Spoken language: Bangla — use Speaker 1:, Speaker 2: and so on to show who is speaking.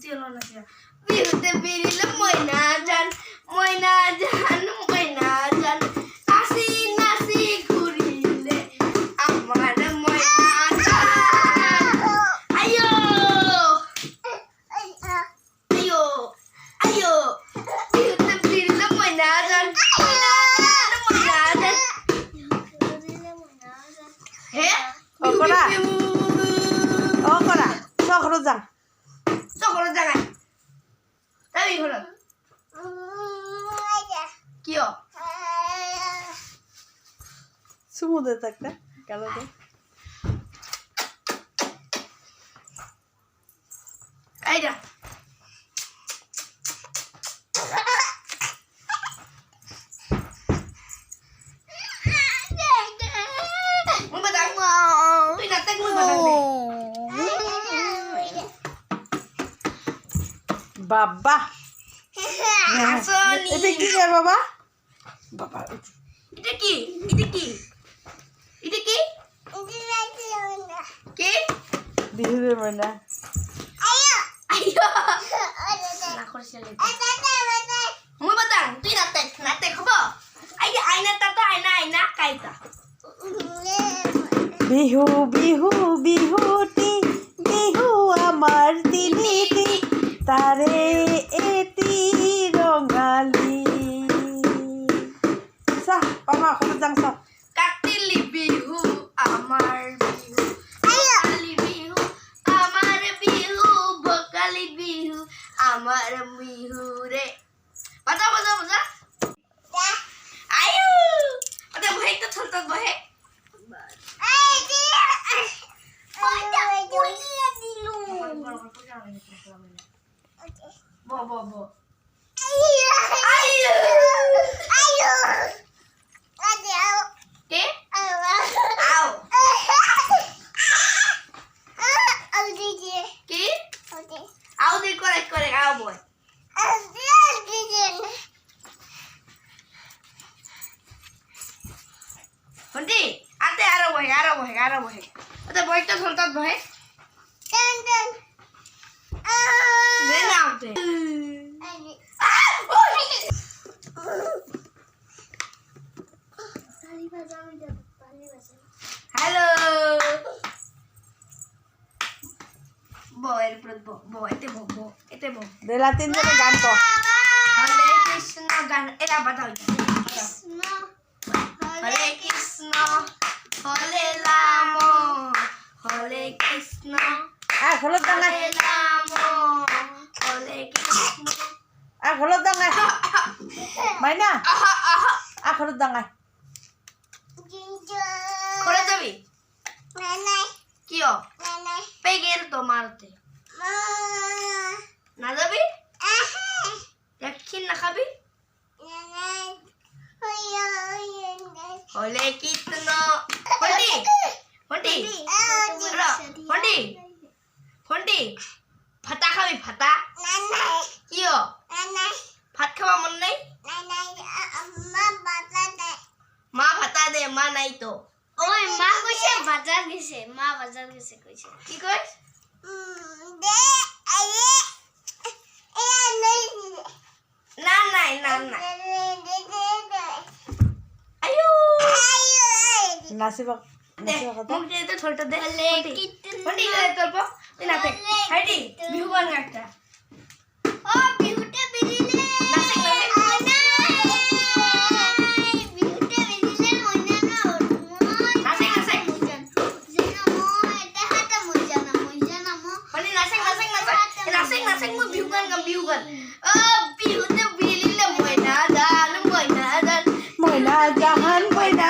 Speaker 1: তুই হলো না বিহুতে বেরিলে ময়না জান ময়না জান ময়না জান নাচি নাচি ঘুরিলে আমার ময়না জান আয়ো আয়ো আয়ো বিহুতে বেরিলে ময়না জান ময়না জান ময়না জান হে
Speaker 2: অকরা অকরা সকলো যাং
Speaker 1: সকলো জায়গায় তাই হলো কিয়
Speaker 2: চুমু দে একটা গেল দে
Speaker 1: এইটাมึงมาดังতুই না তাকมึงมาดังদে
Speaker 2: বাবা
Speaker 1: আসনি
Speaker 2: এটা কি রে বাবা বাবা
Speaker 1: এটা কি এটা কি এটা কি কি
Speaker 2: বিহুরে ময়না
Speaker 1: আইয়ো না করছিলি মুই বাদাং তুই না তাক খবো আই আয়না তা তো আয়না আয়না কাইতা
Speaker 2: বিহু বিহু বিহুটি বিহু আমার তিনিটি তারে এটি রঙালি সা বাবা সকলো যাং সব
Speaker 1: কাটিলি বিহু আমার বিহু ভোগালী বিহু আমার বিহু ভোগালী বিহু আমার বিহু রে বাজা বাজা বাজা আয়ু আরে ভাই তো ছলতা বহে বো বো বো আয়ু কে আও কি আও দি করে আও বয় হন্টি আতে আরো বহে আতে বইটা ছলতা বহে দে না আতে হ্যালো বয়ের প্রদ বো এতে বো
Speaker 2: বেলা 3 জনে গান তো
Speaker 1: হরে কৃষ্ণ গান এরা বাজাও হরে কৃষ্ণ হরে রাম হরে কৃষ্ণ
Speaker 2: আ খোলো দাঙ্গা
Speaker 1: হরে রাম হরে কৃষ্ণ
Speaker 2: আ খোলো দাঙ্গা মাইনা আ খোলো দাঙ্গা
Speaker 1: করে যাবি কিয় পেগের তো মারতে না যাবি একখিন না খাবি হলে কীর্তন ফন্ডি ফন্ডি ফন্ডি ফন্ডি ফাটা খাবি ফাটা কিয় ভাত খাবা মন নাই মা ভাতা দে মা নাই তো
Speaker 3: ওই মা কইছে বাজার গেছে মা বাজার গেছে কইছে
Speaker 1: কি কইস না নাই আয়ু
Speaker 2: নাচিব
Speaker 1: দে মুখ দিয়ে তো ছোলটা দে ফন্ডি দে তোর পা তুই না থাক হাইডি বিহু গান একটা
Speaker 3: ও বিহুতে বেরিলে
Speaker 1: নাচে
Speaker 3: বিহুতে বেরিলে মইনা না
Speaker 1: নাচে
Speaker 3: এটা হাতে মইনা মো
Speaker 1: ফন্ডি নাচে মু বিহু গান ও বিহুতে বেরিলে ময়না জান
Speaker 2: ময়না জাহান ময়না